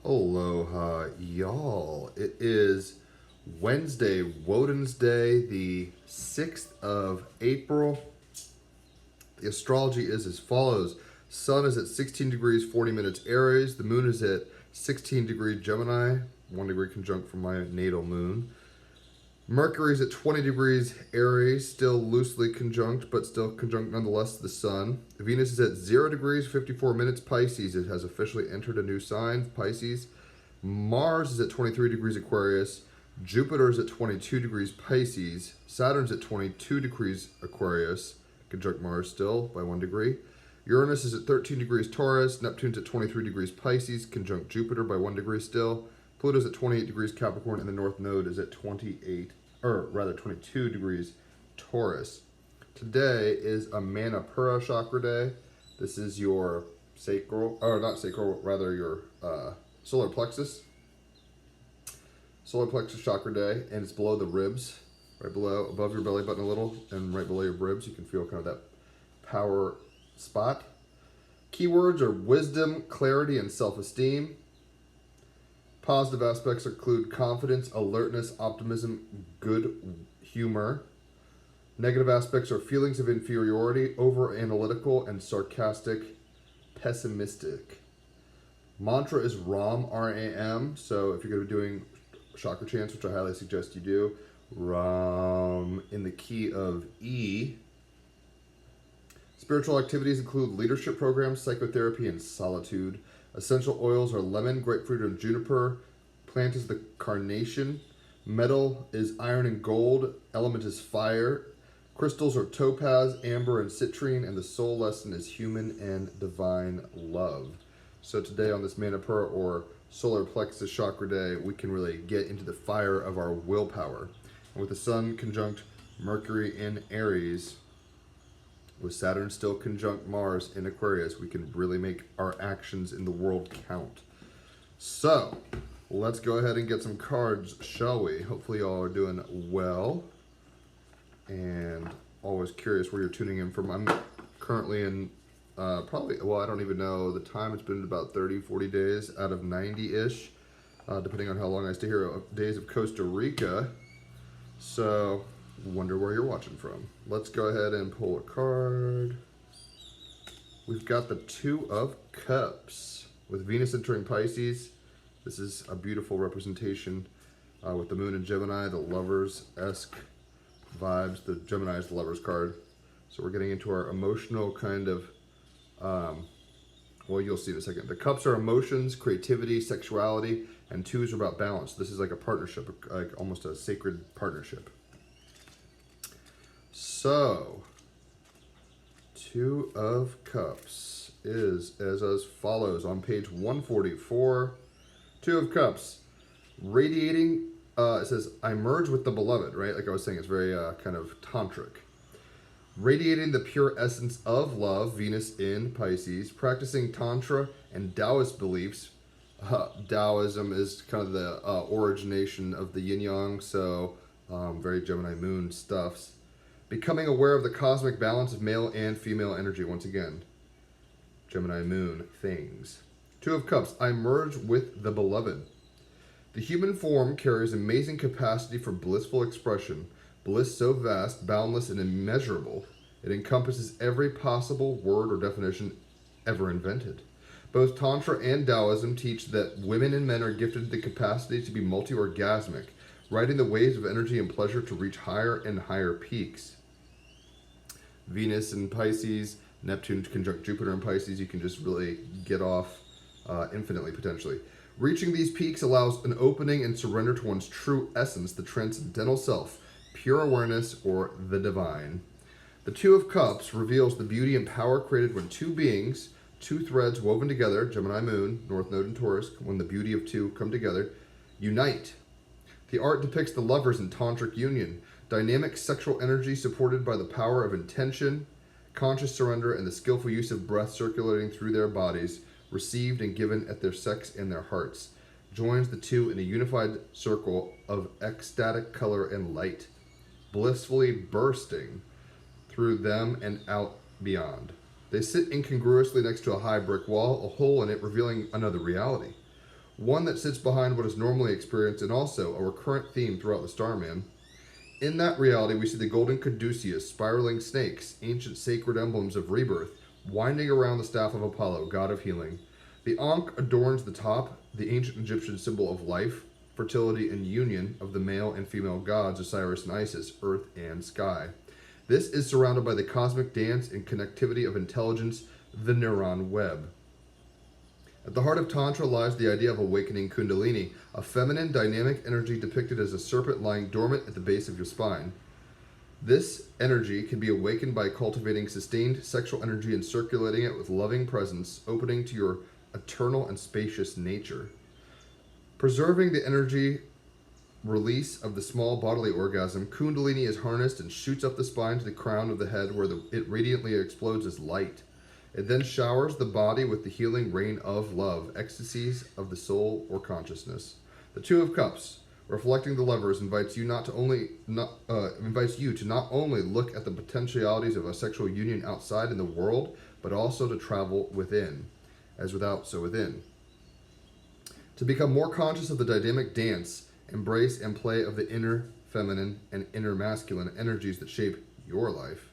Aloha, y'all. It is Wednesday, Woden's Day, the 6th of April. The astrology is as follows. Sun is at 16 degrees, 40 minutes Aries. The moon is at 16 degrees Gemini, 1 degree conjunct from my natal moon. Mercury is at 20 degrees Aries, still loosely conjunct, but still conjunct nonetheless to the sun. Venus is at 0 degrees, 54 minutes Pisces. It has officially entered a new sign, Pisces. Mars is at 23 degrees Aquarius. Jupiter is at 22 degrees Pisces. Saturn's at 22 degrees Aquarius, conjunct Mars still by 1 degree. Uranus is at 13 degrees Taurus. Neptune's at 23 degrees Pisces, conjunct Jupiter by 1 degree still. Pluto's at 28 degrees Capricorn, and the North Node is at 22 degrees Taurus. Today is a Manipura chakra day. This is your sacral, or not sacral, rather your solar plexus. Solar plexus chakra day, and it's below the ribs, right below, above your belly button a little, and right below your ribs. You can feel kind of that power spot. Keywords are wisdom, clarity, and self-esteem. Positive aspects include confidence, alertness, optimism, good humor. Negative aspects are feelings of inferiority, over-analytical, and sarcastic, pessimistic. Mantra is Ram, R-A-M. So if you're going to be doing chakra chants, which I highly suggest you do, Ram in the key of E. Spiritual activities include leadership programs, psychotherapy, and solitude. Essential oils are lemon, grapefruit, and juniper. Plant is the carnation. Metal is iron and gold. Element is fire. Crystals are topaz, amber, and citrine. And the soul lesson is human and divine love. So today on this Manipura or solar plexus chakra day, we can really get into the fire of our willpower. And with the sun conjunct Mercury in Aries, with Saturn still conjunct Mars in Aquarius, we can really make our actions in the world count. So, let's go ahead and get some cards, shall we? Hopefully y'all are doing well. And always curious where you're tuning in from. I'm currently in I don't even know the time. It's been about 30, 40 days out of 90-ish, depending on how long I stay here, days of Costa Rica. So, wonder where you're watching from. Let's go ahead and pull a card. We've got the Two of Cups with Venus entering Pisces. This is a beautiful representation with the moon in Gemini, the lovers-esque vibes. The Gemini is the lovers card. So we're getting into our emotional kind of, well, you'll see in a second. The cups are emotions, creativity, sexuality, and twos are about balance. This is like a partnership, like almost a sacred partnership. So, Two of Cups is as follows on page 144. Two of Cups, radiating, it says, I merge with the beloved, right? Like I was saying, it's very kind of tantric. Radiating the pure essence of love, Venus in Pisces, practicing Tantra and Taoist beliefs. Taoism is kind of the origination of the yin-yang, so very Gemini moon stuffs. Becoming aware of the cosmic balance of male and female energy. Once again, Gemini moon things. Two of Cups, I merge with the beloved. The human form carries amazing capacity for blissful expression. Bliss so vast, boundless, and immeasurable, it encompasses every possible word or definition ever invented. Both Tantra and Taoism teach that women and men are gifted the capacity to be multi-orgasmic, riding the waves of energy and pleasure to reach higher and higher peaks. Venus in Pisces, Neptune conjunct Jupiter in Pisces, you can just really get off infinitely potentially. Reaching these peaks allows an opening and surrender to one's true essence, the transcendental self, pure awareness, or the divine. The Two of Cups reveals the beauty and power created when two beings, two threads woven together, Gemini moon, North Node and Taurus, when the beauty of two come together, unite. The art depicts the lovers in tantric union, dynamic sexual energy supported by the power of intention, conscious surrender, and the skillful use of breath circulating through their bodies, received and given at their sex and their hearts, joins the two in a unified circle of ecstatic color and light, blissfully bursting through them and out beyond. They sit incongruously next to a high brick wall, a hole in it revealing another reality. one that sits behind what is normally experienced and also a recurrent theme throughout the Starman. In that reality, we see the golden caduceus, spiraling snakes, ancient sacred emblems of rebirth, winding around the staff of Apollo, god of healing. The Ankh adorns the top, the ancient Egyptian symbol of life, fertility, and union of the male and female gods Osiris and Isis, earth and sky. This is surrounded by the cosmic dance and connectivity of intelligence, the neuron web. At the heart of Tantra lies the idea of awakening Kundalini, a feminine dynamic energy depicted as a serpent lying dormant at the base of your spine. This energy can be awakened by cultivating sustained sexual energy and circulating it with loving presence, opening to your eternal and spacious nature. Preserving the energy release of the small bodily orgasm, Kundalini is harnessed and shoots up the spine to the crown of the head where it radiantly explodes as light. It then showers the body with the healing rain of love, ecstasies of the soul or consciousness. The Two of Cups, reflecting the lovers, invites you to not only look at the potentialities of a sexual union outside in the world, but also to travel within, as without, so within. To become more conscious of the dynamic dance, embrace and play of the inner feminine and inner masculine energies that shape your life.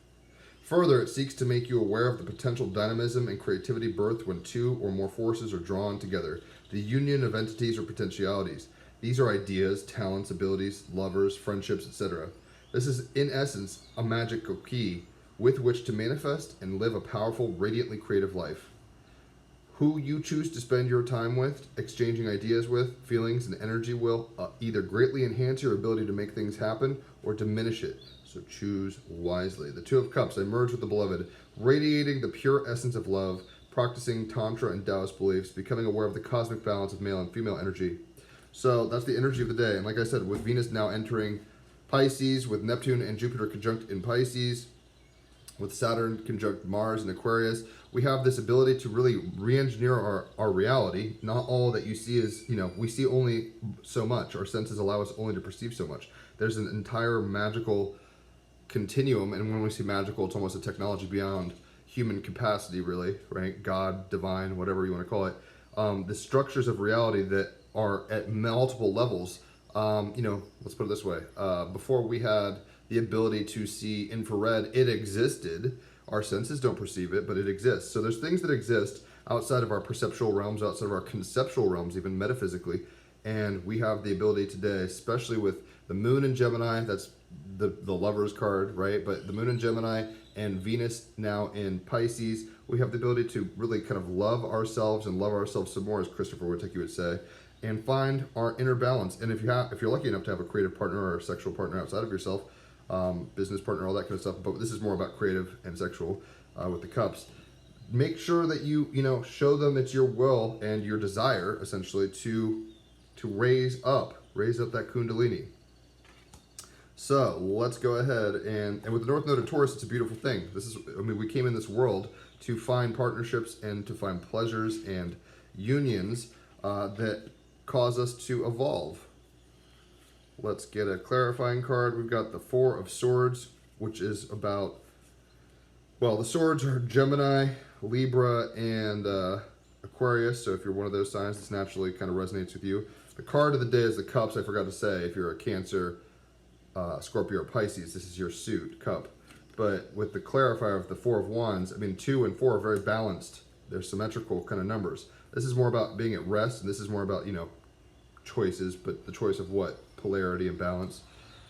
Further, it seeks to make you aware of the potential dynamism and creativity birthed when two or more forces are drawn together, the union of entities or potentialities. These are ideas, talents, abilities, lovers, friendships, etc. This is, in essence, a magical key with which to manifest and live a powerful, radiantly creative life. Who you choose to spend your time with, exchanging ideas with, feelings, and energy will either greatly enhance your ability to make things happen or diminish it. So choose wisely. The Two of Cups, I merge with the beloved, radiating the pure essence of love, practicing Tantra and Taoist beliefs, becoming aware of the cosmic balance of male and female energy. So that's the energy of the day. And like I said, with Venus now entering Pisces, with Neptune and Jupiter conjunct in Pisces, with Saturn conjunct Mars in Aquarius, we have this ability to really re-engineer our reality. Not all that you see is, we see only so much. Our senses allow us only to perceive so much. There's an entire magical continuum, and when we see magical, it's almost a technology beyond human capacity, really, right? God, divine, whatever you want to call it. The structures of reality that are at multiple levels. Let's put it this way. Before we had the ability to see infrared, it existed. Our senses don't perceive it, but it exists. So there's things that exist outside of our perceptual realms, outside of our conceptual realms, even metaphysically. And we have the ability today, especially with the moon in Gemini, that's the lover's card, right? But the moon in Gemini and Venus now in Pisces, we have the ability to really kind of love ourselves and love ourselves some more, as Christopher Wittek would say, and find our inner balance. And if you're lucky enough to have a creative partner or a sexual partner outside of yourself, business partner, all that kind of stuff, but this is more about creative and sexual with the cups. Make sure that you show them it's your will and your desire, essentially, to raise up that Kundalini. So let's go ahead and with the North Node of Taurus, it's a beautiful thing. We came in this world to find partnerships and to find pleasures and unions that cause us to evolve. Let's get a clarifying card. We've got the Four of Swords, which is about, the swords are Gemini, Libra, and Aquarius. So if you're one of those signs, this naturally kind of resonates with you. The card of the day is the Cups. I forgot to say, if you're a Cancer, Scorpio, or Pisces, this is your suit, Cup. But with the clarifier of the Four of Wands, 2 and 4 are very balanced. They're symmetrical kind of numbers. This is more about being at rest, and this is more about, choices, but the choice of what? Polarity and balance.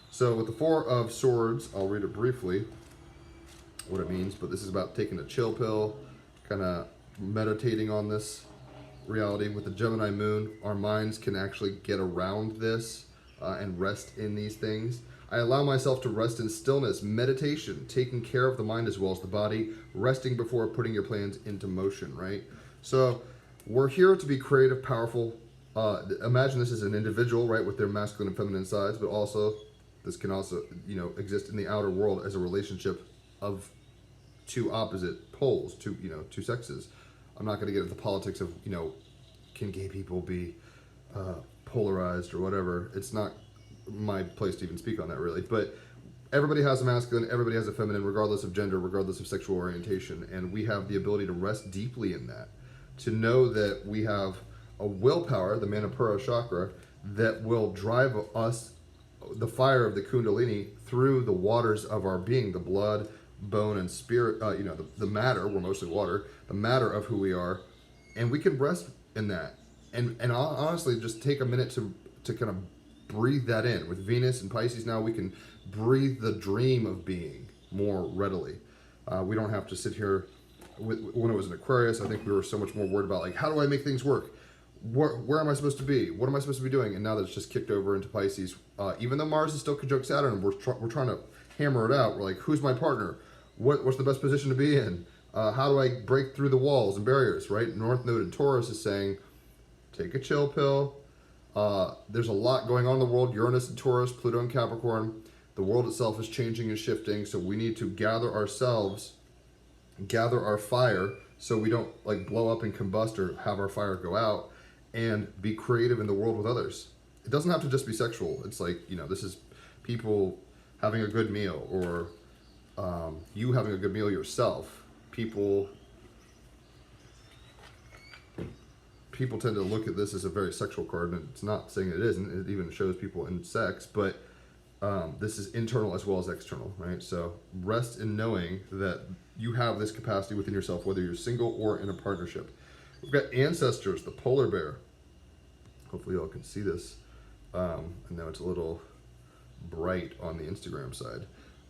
So with the Four of Swords, I'll read it briefly, what it means, but this is about taking a chill pill, kind of meditating on this reality. With the Gemini moon, our minds can actually get around this and rest in these things. I allow myself to rest in stillness, meditation, taking care of the mind as well as the body, resting before putting your plans into motion, right? So we're here to be creative, powerful. Imagine this as an individual, right, with their masculine and feminine sides, but also this can also, exist in the outer world as a relationship of two opposite poles, two sexes. I'm not going to get into the politics of, can gay people be polarized or whatever. It's not my place to even speak on that, really. But everybody has a masculine, everybody has a feminine, regardless of gender, regardless of sexual orientation. And we have the ability to rest deeply in that, to know that we have a willpower, the Manipura chakra, that will drive us, the fire of the Kundalini, through the waters of our being, the blood, bone, and spirit, the matter, we're mostly water, the matter of who we are, and we can rest in that. And honestly, just take a minute to kind of breathe that in. With Venus and Pisces now, we can breathe the dream of being more readily. We don't have to sit here. When it was in Aquarius, I think we were so much more worried about, like, how do I make things work? Where am I supposed to be? What am I supposed to be doing? And now that it's just kicked over into Pisces, even though Mars is still conjunct Saturn, and we're trying to hammer it out. We're like, who's my partner? What's the best position to be in? How do I break through the walls and barriers, right? North Node in Taurus is saying, take a chill pill. There's a lot going on in the world. Uranus in Taurus, Pluto in Capricorn. The world itself is changing and shifting, so we need to gather ourselves, gather our fire, so we don't like blow up and combust or have our fire go out, and be creative in the world with others. It doesn't have to just be sexual. It's like, this is people having a good meal, or you having a good meal yourself. People tend to look at this as a very sexual card, and it's not saying it isn't. It even shows people in sex, but this is internal as well as external, right? So rest in knowing that you have this capacity within yourself, whether you're single or in a partnership. We've got ancestors, the polar bear. Hopefully y'all can see this. I know it's a little bright on the Instagram side.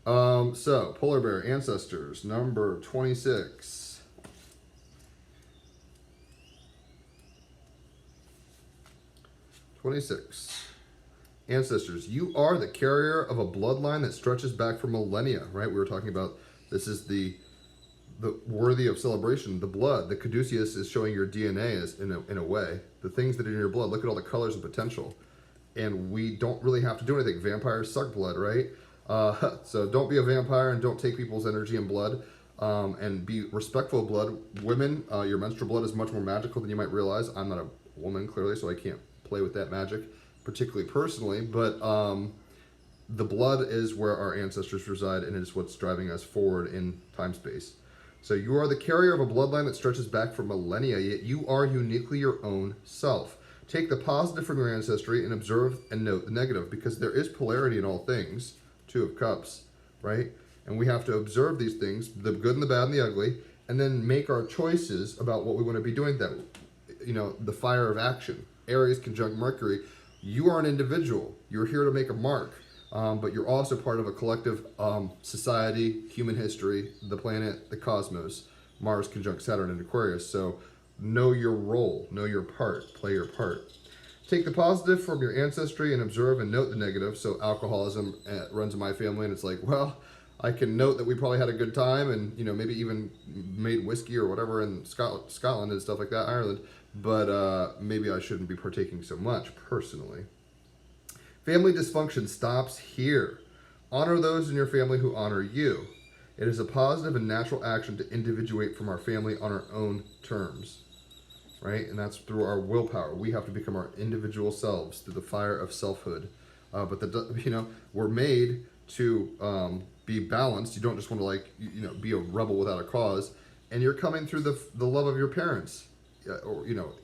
So polar bear ancestors, number 26. 26. Ancestors, you are the carrier of a bloodline that stretches back for millennia, right? We were talking about this is the worthy of celebration, the blood. The caduceus is showing your DNA is in a way. The things that are in your blood, look at all the colors and potential. And we don't really have to do anything. Vampires suck blood, right? So don't be a vampire and don't take people's energy and blood. And be respectful of blood. Women, your menstrual blood is much more magical than you might realize. I'm not a woman, clearly, so I can't play with that magic, particularly personally, but the blood is where our ancestors reside, and it is what's driving us forward in time-space. So you are the carrier of a bloodline that stretches back for millennia, yet you are uniquely your own self. Take the positive from your ancestry and observe and note the negative, because there is polarity in all things, Two of Cups, right? And we have to observe these things, the good and the bad and the ugly, and then make our choices about what we want to be doing. That, the fire of action. Aries conjunct Mercury. You are an individual. You're here to make a mark, but you're also part of a collective society, human history, the planet, the cosmos. Mars conjunct Saturn in Aquarius. So know your role, know your part, play your part. Take the positive from your ancestry and observe and note the negative. So alcoholism runs in my family, and it's like, well, I can note that we probably had a good time, and maybe even made whiskey or whatever in Scotland and stuff like that, Ireland. But maybe I shouldn't be partaking so much, personally. Family dysfunction stops here. Honor those in your family who honor you. It is a positive and natural action to individuate from our family on our own terms, right? And that's through our willpower. We have to become our individual selves through the fire of selfhood. But we're made to be balanced. You don't just want to be a rebel without a cause. And you're coming through the love of your parents.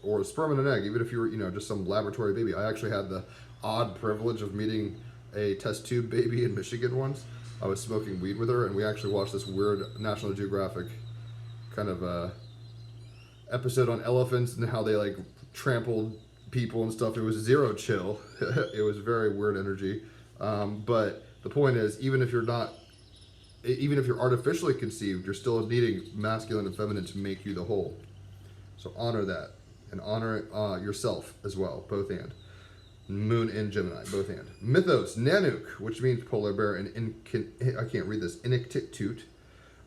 Or a sperm and an egg, even if you were, just some laboratory baby. I actually had the odd privilege of meeting a test tube baby in Michigan once. I was smoking weed with her, and we actually watched this weird National Geographic kind of episode on elephants and how they trampled people and stuff. It was zero chill. It was very weird energy. But the point is, even if you're artificially conceived, you're still needing masculine and feminine to make you the whole. So honor that, and honor yourself as well, both and. Moon in Gemini, both and. Mythos, Nanook, which means polar bear, and I can't read this, Inuktitut,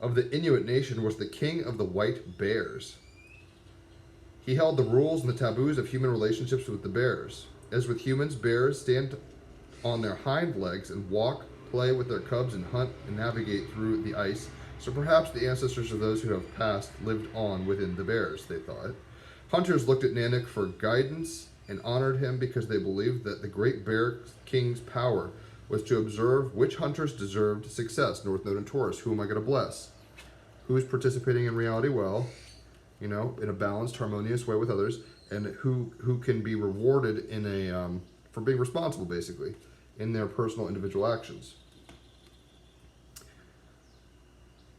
of the Inuit nation, was the king of the white bears. He held the rules and the taboos of human relationships with the bears. As with humans, bears stand on their hind legs and walk, play with their cubs, and hunt and navigate through the ice. So perhaps the ancestors of those who have passed lived on within the bears, they thought. Hunters looked at Nanook for guidance and honored him because they believed that the great bear king's power was to observe which hunters deserved success. North Node and Taurus, who am I going to bless? Who's participating in reality well, in a balanced, harmonious way with others, and who can be rewarded in for being responsible, basically, in their personal individual actions.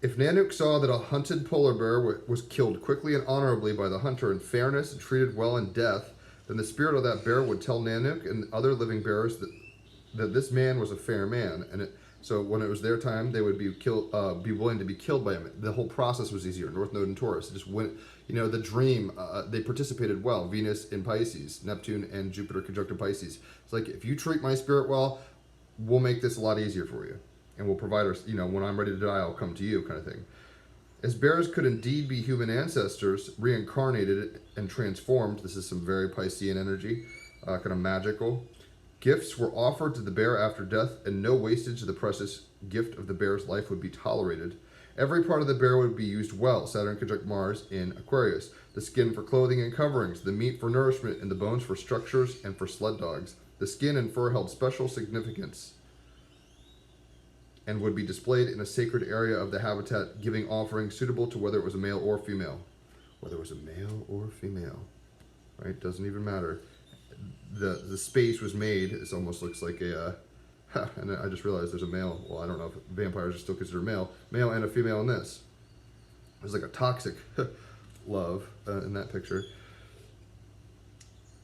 If Nanook saw that a hunted polar bear was killed quickly and honorably by the hunter in fairness and treated well in death, then the spirit of that bear would tell Nanook and other living bears that this man was a fair man, and so when it was their time, they would be willing to be killed by him. The whole process was easier. North Node and Taurus, it just went, the dream. They participated well. Venus in Pisces, Neptune and Jupiter conjuncted Pisces. It's like, if you treat my spirit well, we'll make this a lot easier for you, and we'll provide our, when I'm ready to die, I'll come to you, kind of thing. As bears could indeed be human ancestors, reincarnated and transformed. This is some very Piscean energy, kind of magical. Gifts were offered to the bear after death, and no wastage of the precious gift of the bear's life would be tolerated. Every part of the bear would be used well. Saturn conjunct Mars in Aquarius. The skin for clothing and coverings, the meat for nourishment, and the bones for structures and for sled dogs. The skin and fur held special significance and would be displayed in a sacred area of the habitat, giving offerings suitable to whether it was a male or female. Whether it was a male or female, right? Doesn't even matter. The space was made. It almost looks like a, and I just realized there's a male. Well, I don't know if vampires are still considered male and a female in this. There's like a toxic love in that picture.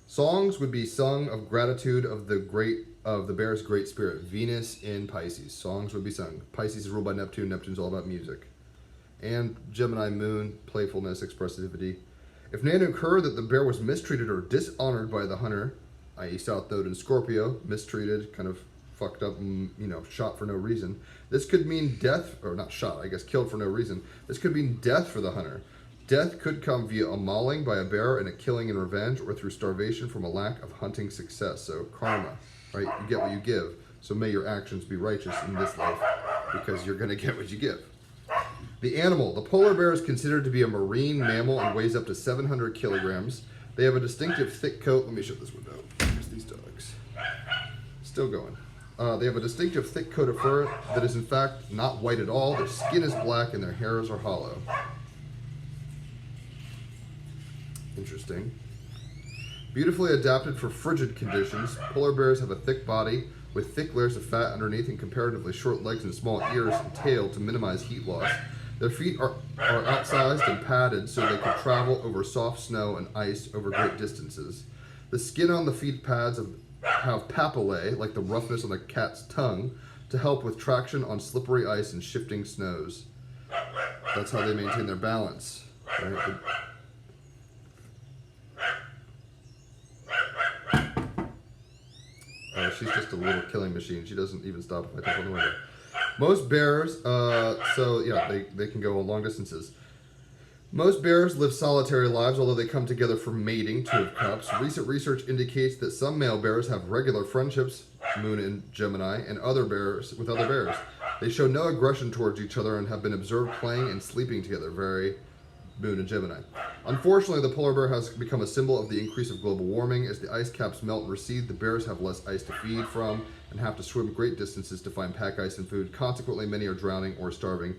Songs would be sung of gratitude of the bear's great spirit. Venus in Pisces. Songs would be sung. Pisces is ruled by Neptune. Neptune's all about music. And Gemini moon, playfulness, expressivity. If Nanook heard that the bear was mistreated or dishonored by the hunter, i.e. South Node in Scorpio, mistreated, kind of fucked up, and, shot for no reason, this could mean death, or not shot, I guess killed for no reason. This could mean death for the hunter. Death could come via a mauling by a bear and a killing in revenge, or through starvation from a lack of hunting success. So karma, right? You get what you give. So may your actions be righteous in this life, because you're going to get what you give. The animal. The polar bear is considered to be a marine mammal and weighs up to 700 kilograms. They have a distinctive thick coat. Let me shut this window. Here's these dogs. Still going. They have a distinctive thick coat of fur that is in fact not white at all. Their skin is black and their hairs are hollow. Interesting. Beautifully adapted for frigid conditions, polar bears have a thick body with thick layers of fat underneath and comparatively short legs and small ears and tail to minimize heat loss. Their feet are outsized and padded so they can travel over soft snow and ice over great distances. The skin on the feet pads have papillae, like the roughness on a cat's tongue, to help with traction on slippery ice and shifting snows. That's how they maintain their balance. Right? She's just a little killing machine. She doesn't even stop if I tap on the window. Most bears, they can go long distances. Most bears live solitary lives, although they come together for mating, Two of Cups. Recent research indicates that some male bears have regular friendships, Moon in Gemini, and other bears with other bears. They show no aggression towards each other and have been observed playing and sleeping together, very Moon in Gemini. Unfortunately, the polar bear has become a symbol of the increase of global warming. As the ice caps melt and recede, the bears have less ice to feed from and have to swim great distances to find pack ice and food. Consequently, many are drowning or starving.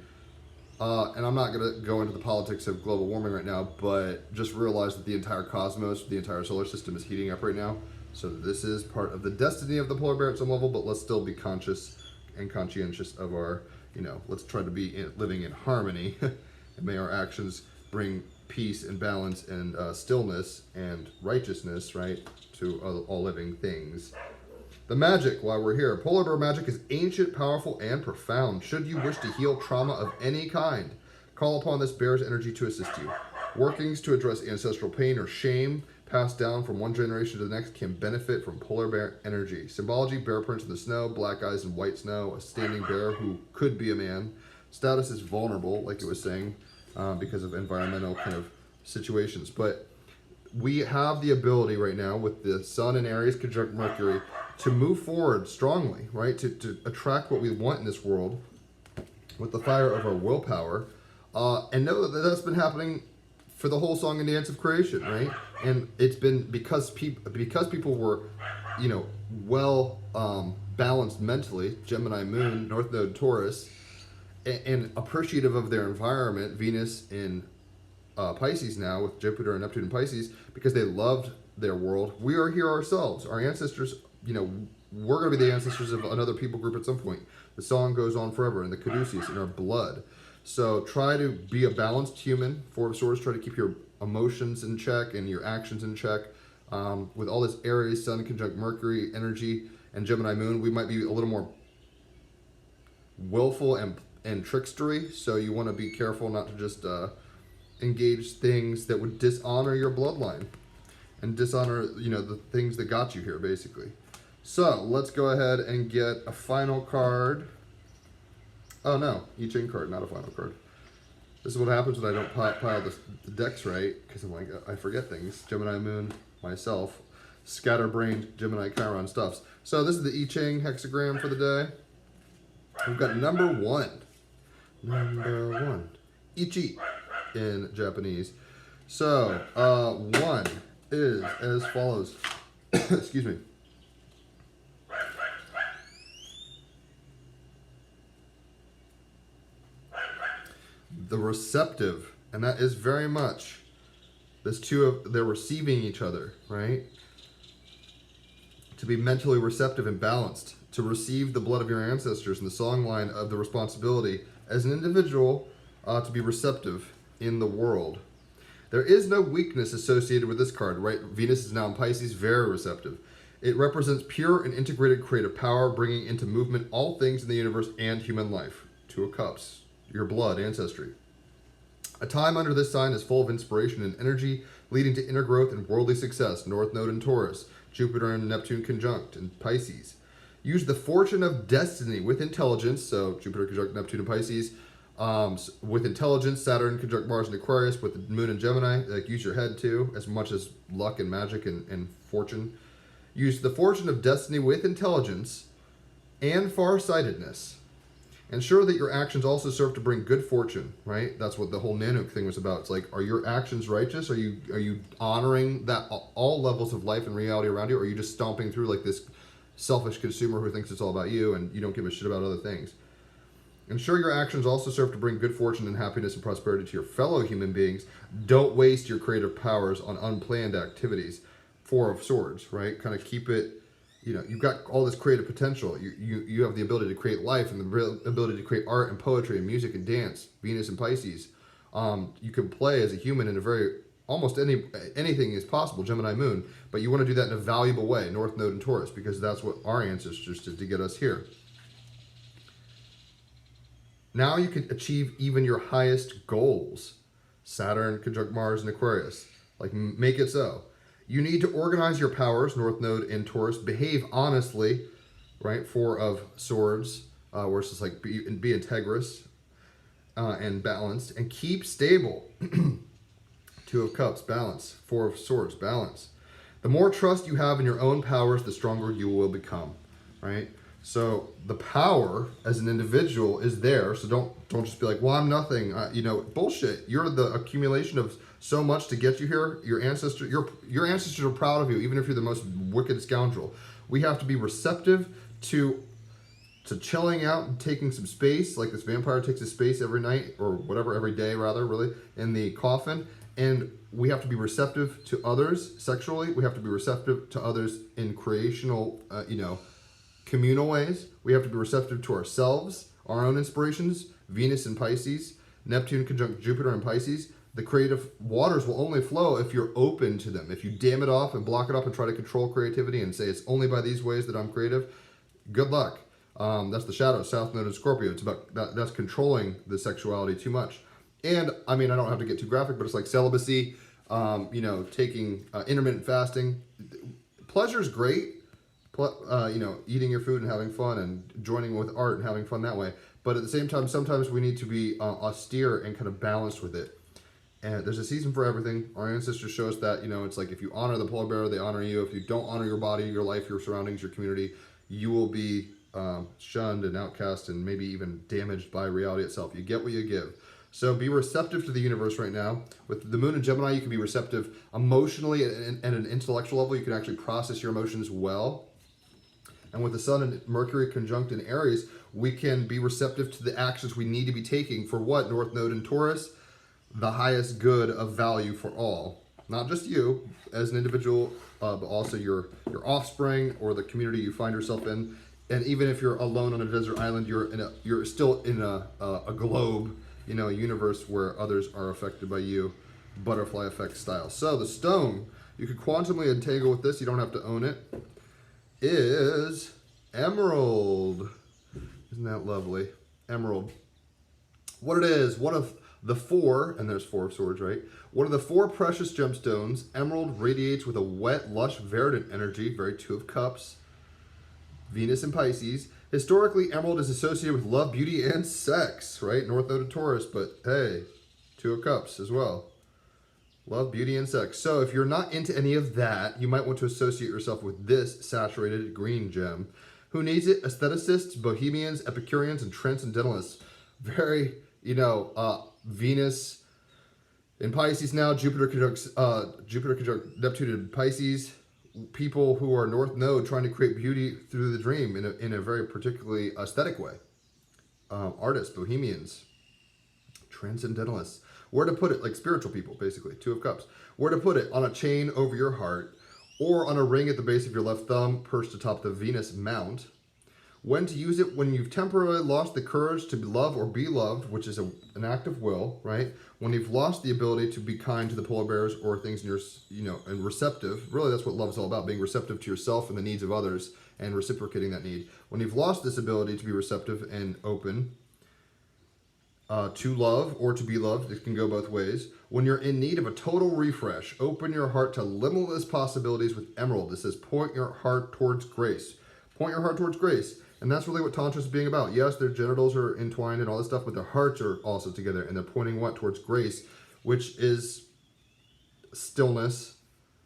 And I'm not going to go into the politics of global warming right now, but just realize that the entire cosmos, the entire solar system is heating up right now. So this is part of the destiny of the polar bear at some level, but let's still be conscious and conscientious of our, let's try to be living in harmony. And may our actions bring peace and balance and stillness and righteousness, right, to all living things. The magic, while we're here. Polar bear magic is ancient, powerful, and profound. Should you wish to heal trauma of any kind, call upon this bear's energy to assist you. Workings to address ancestral pain or shame passed down from one generation to the next can benefit from polar bear energy. Symbology, bear prints in the snow, black eyes and white snow, a standing bear who could be a man. Status is vulnerable, like it was saying, because of environmental kind of situations. But we have the ability right now with the Sun in Aries conjunct Mercury to move forward strongly, right? To attract what we want in this world with the fire of our willpower, and know that that's been happening for the whole song and dance of creation, right? And it's been because people were, well balanced mentally, Gemini Moon, North Node Taurus, and appreciative of their environment, Venus in Pisces now, with Jupiter and Neptune in Pisces, because they loved their world. We are here ourselves. Our ancestors, we're going to be the ancestors of another people group at some point. The song goes on forever, and the caduceus in our blood. So try to be a balanced human. Four of Swords, try to keep your emotions in check and your actions in check. With all this Aries, Sun conjunct Mercury energy, and Gemini Moon, we might be a little more willful and trickstery. So you want to be careful not to just engage things that would dishonor your bloodline and dishonor, the things that got you here, basically. So let's go ahead and get a final card. Oh no, I Ching card, not a final card. This is what happens when I don't pile the decks right, because I'm like, I forget things. Gemini Moon, myself, scatterbrained Gemini Chiron stuffs. So this is the I Ching hexagram for the day. We've got number 1. Number 1. Ichi in Japanese. So, 1 is as follows. Excuse me. The receptive, and that is very much this they're receiving each other, right? To be mentally receptive and balanced, to receive the blood of your ancestors, and the song line of the responsibility as an individual to be receptive in the world. There is no weakness associated with this card, right? Venus is now in Pisces, very receptive. It represents pure and integrated creative power, bringing into movement all things in the universe and human life. Two of Cups, your blood, ancestry. A time under this sign is full of inspiration and energy, leading to inner growth and worldly success. North Node in Taurus, Jupiter and Neptune conjunct in Pisces. Use the fortune of destiny with intelligence, so Jupiter conjunct Neptune in Pisces, with intelligence, Saturn conjunct Mars in Aquarius, with the Moon in Gemini. Like, use your head too, as much as luck and magic and fortune. Use the fortune of destiny with intelligence and farsightedness. Ensure that your actions also serve to bring good fortune, right? That's what the whole Nanook thing was about. It's like, are your actions righteous? Are you honoring that all levels of life and reality around you? Or are you just stomping through like this selfish consumer who thinks it's all about you and you don't give a shit about other things? Ensure your actions also serve to bring good fortune and happiness and prosperity to your fellow human beings. Don't waste your creative powers on unplanned activities. Four of Swords, right? Kind of keep it, you've got all this creative potential. You have the ability to create life and the ability to create art and poetry and music and dance. Venus and Pisces. You can play as a human in a very, almost anything is possible, Gemini Moon, but you want to do that in a valuable way, North Node and Taurus, because that's what our ancestors did to get us here. Now you can achieve even your highest goals. Saturn conjunct Mars in Aquarius. Like, make it so. You need to organize your powers, North Node in Taurus. Behave honestly, right? Four of Swords, where it's just like be integrous and balanced. And keep stable. Two of Cups, balance. Four of Swords, balance. The more trust you have in your own powers, the stronger you will become, right? So the power as an individual is there. So don't just be like, well, I'm nothing. Bullshit. You're the accumulation of so much to get you here. Your ancestors are proud of you, even if you're the most wicked scoundrel. We have to be receptive to chilling out and taking some space, like this vampire takes a space every night, or whatever, every day rather, really, in the coffin. And we have to be receptive to others sexually. We have to be receptive to others in creational, communal ways. We have to be receptive to ourselves, our own inspirations. Venus in Pisces, Neptune conjunct Jupiter in Pisces. The creative waters will only flow if you're open to them. If you dam it off and block it up and try to control creativity and say it's only by these ways that I'm creative, good luck. That's the shadow, South Node in Scorpio. It's about that's controlling the sexuality too much. And I mean, I don't have to get too graphic, but it's like celibacy, taking intermittent fasting. Pleasure's great. Eating your food and having fun and joining with art and having fun that way. But at the same time, sometimes we need to be austere and kind of balanced with it. And there's a season for everything. Our ancestors show us that, it's like if you honor the polar bear, they honor you. If you don't honor your body, your life, your surroundings, your community, you will be shunned and outcast and maybe even damaged by reality itself. You get what you give. So be receptive to the universe right now. With the Moon in Gemini, you can be receptive emotionally and at an intellectual level. You can actually process your emotions well. And with the Sun and Mercury conjunct in Aries, we can be receptive to the actions we need to be taking for what? North Node in Taurus, the highest good of value for all. Not just you as an individual, but also your offspring or the community you find yourself in. And even if you're alone on a desert island, you're still in a globe, you know, a universe where others are affected by you, butterfly effect style. So the stone, you could quantumly entangle with this, you don't have to own it, is emerald. Isn't that lovely? Emerald. What it is, one of the four, and there's four of swords, right? One of the four precious gemstones, emerald radiates with a wet, lush, verdant energy, very Two of Cups, Venus in Pisces. Historically, emerald is associated with love, beauty, and sex, right? North Node of Taurus, but hey, Two of Cups as well. Love, beauty, and sex. So if you're not into any of that, you might want to associate yourself with this saturated green gem. Who needs it? Aestheticists, bohemians, Epicureans, and transcendentalists. Very, you know, Venus in Pisces now, Jupiter conjunct Neptune in Pisces. People who are North Node trying to create beauty through the dream in a very particularly aesthetic way. Artists, bohemians, transcendentalists. Where to put it, like spiritual people, basically, Two of Cups. Where to put it, on a chain over your heart, or on a ring at the base of your left thumb, perched atop the Venus mount. When to use it, when you've temporarily lost the courage to love or be loved, which is an act of will, right? When you've lost the ability to be kind to the polar bears or things in your, you know, and receptive. Really, that's what love is all about, being receptive to yourself and the needs of others and reciprocating that need. When you've lost this ability to be receptive and open, to love or to be loved, it can go both ways. When you're in need of a total refresh, open your heart to limitless possibilities with emerald. This says point your heart towards grace. Point your heart towards grace. And that's really what Tantra is being about. Yes, their genitals are entwined and all this stuff, but their hearts are also together. And they're pointing what? Towards grace, which is stillness,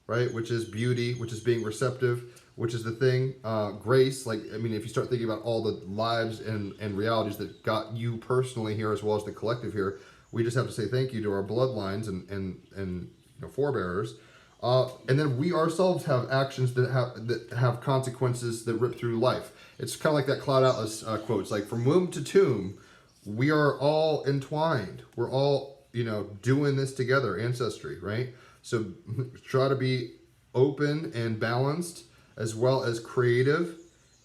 right? Which is beauty, which is being receptive, which is the thing. Grace, like, I mean, if you start thinking about all the lives and realities that got you personally here as well as the collective here, we just have to say thank you to our bloodlines and you know, forebearers. And then we ourselves have actions that have consequences that rip through life. It's kind of like that Cloud Atlas quote. It's like, from womb to tomb, we are all entwined. We're all, you know, doing this together, ancestry, right? So try to be open and balanced, as well as creative,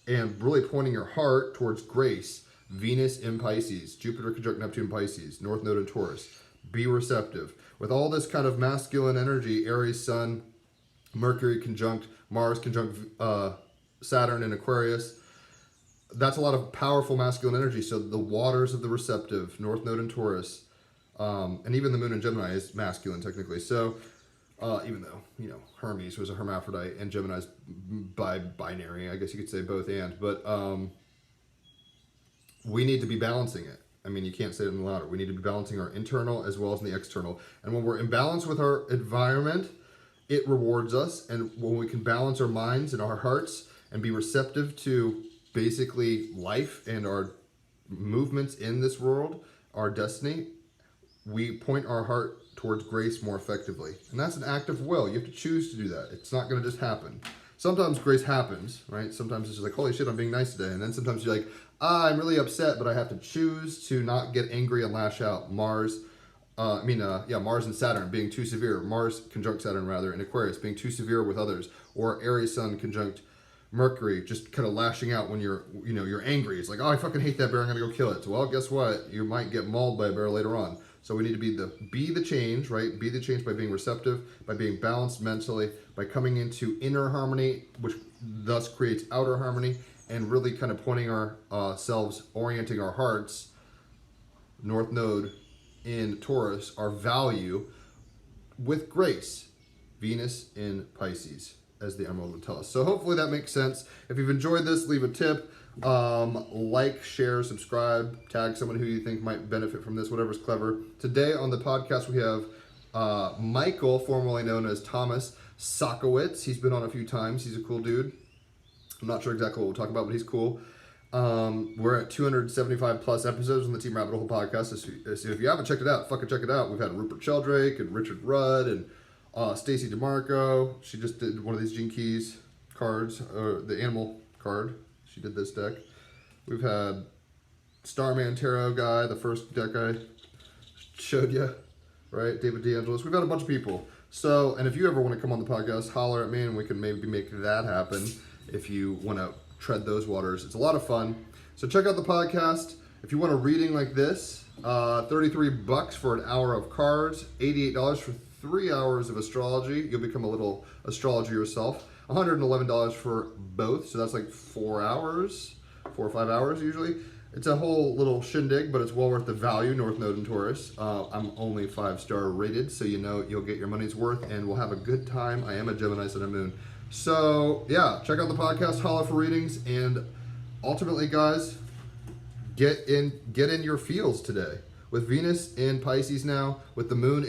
and really pointing your heart towards grace. Venus in Pisces, Jupiter conjunct Neptune in Pisces, North Node in Taurus. Be receptive. With all this kind of masculine energy, Aries Sun, Mercury conjunct Mars conjunct Saturn in Aquarius, that's a lot of powerful masculine energy. So the waters of the receptive, North Node in Taurus, and even the moon in Gemini is masculine technically. So even though, you know, Hermes was a hermaphrodite and Gemini's binary, I guess you could say both and, but we need to be balancing it. I mean, you can't say it in the louder. We need to be balancing our internal as well as the external. And when we're in balance with our environment, it rewards us. And when we can balance our minds and our hearts and be receptive to basically life and our movements in this world, our destiny, we point our heart towards grace more effectively. And that's an act of will. You have to choose to do that. It's not going to just happen. Sometimes grace happens, right? Sometimes it's just like, holy shit, I'm being nice today. And then sometimes you're like, I'm really upset, but I have to choose to not get angry and lash out. Mars and Saturn being too severe. Mars conjunct Saturn, rather, in Aquarius, being too severe with others. Or Aries Sun conjunct Mercury, just kind of lashing out when you're angry. It's like, oh, I fucking hate that bear, I'm gonna go kill it. So, well, guess what? You might get mauled by a bear later on. So we need to be the change, right? Be the change by being receptive, by being balanced mentally, by coming into inner harmony, which thus creates outer harmony, and really kind of pointing ourselves, orienting our hearts, North Node in Taurus, our value, with grace. Venus in Pisces, as the Emerald would tell us. So hopefully that makes sense. If you've enjoyed this, leave a tip. Like, share, subscribe, tag someone who you think might benefit from this, whatever's clever. Today on the podcast, we have Michael, formerly known as Thomas Sockowitz. He's been on a few times. He's a cool dude. I'm not sure exactly what we'll talk about, but he's cool. We're at 275 plus episodes on the Team Rabbit Hole podcast. So if you haven't checked it out, fucking check it out. We've had Rupert Sheldrake and Richard Rudd and Stacey DeMarco. She just did one of these Gene Keys cards, the animal card. She did this deck. We've had Starman Tarot guy, the first deck I showed you. right? David DeAngelis. We've had a bunch of people. So, and if you ever want to come on the podcast, holler at me and we can maybe make that happen if you want to tread those waters. It's a lot of fun. So check out the podcast. If you want a reading like this, $33 for an hour of cards, $88 for 3 hours of astrology. You'll become a little astrologer yourself. $111 for both, so that's like 4 hours, 4 or 5 hours usually. It's a whole little shindig, but it's well worth the value, North Node and Taurus. I'm only 5-star rated, so you know you'll get your money's worth, and we'll have a good time. I am a Gemini Sun and Moon. So, yeah, check out the podcast, Holler for readings, and ultimately, guys, get in your feels today. With Venus in Pisces now, with the Moon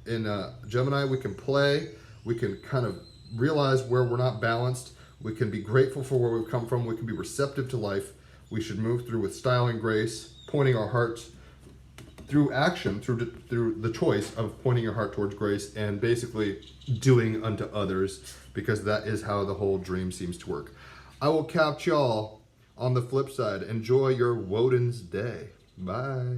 in Gemini, we can play, we can kind of realize where we're not balanced, we can be grateful for where we've come from, we can be receptive to life. We should move through with style and grace, pointing our hearts through action, through the choice of pointing your heart towards grace and basically doing unto others, because that is how the whole dream seems to work. I will catch y'all on the flip side. Enjoy your Woden's Day. Bye.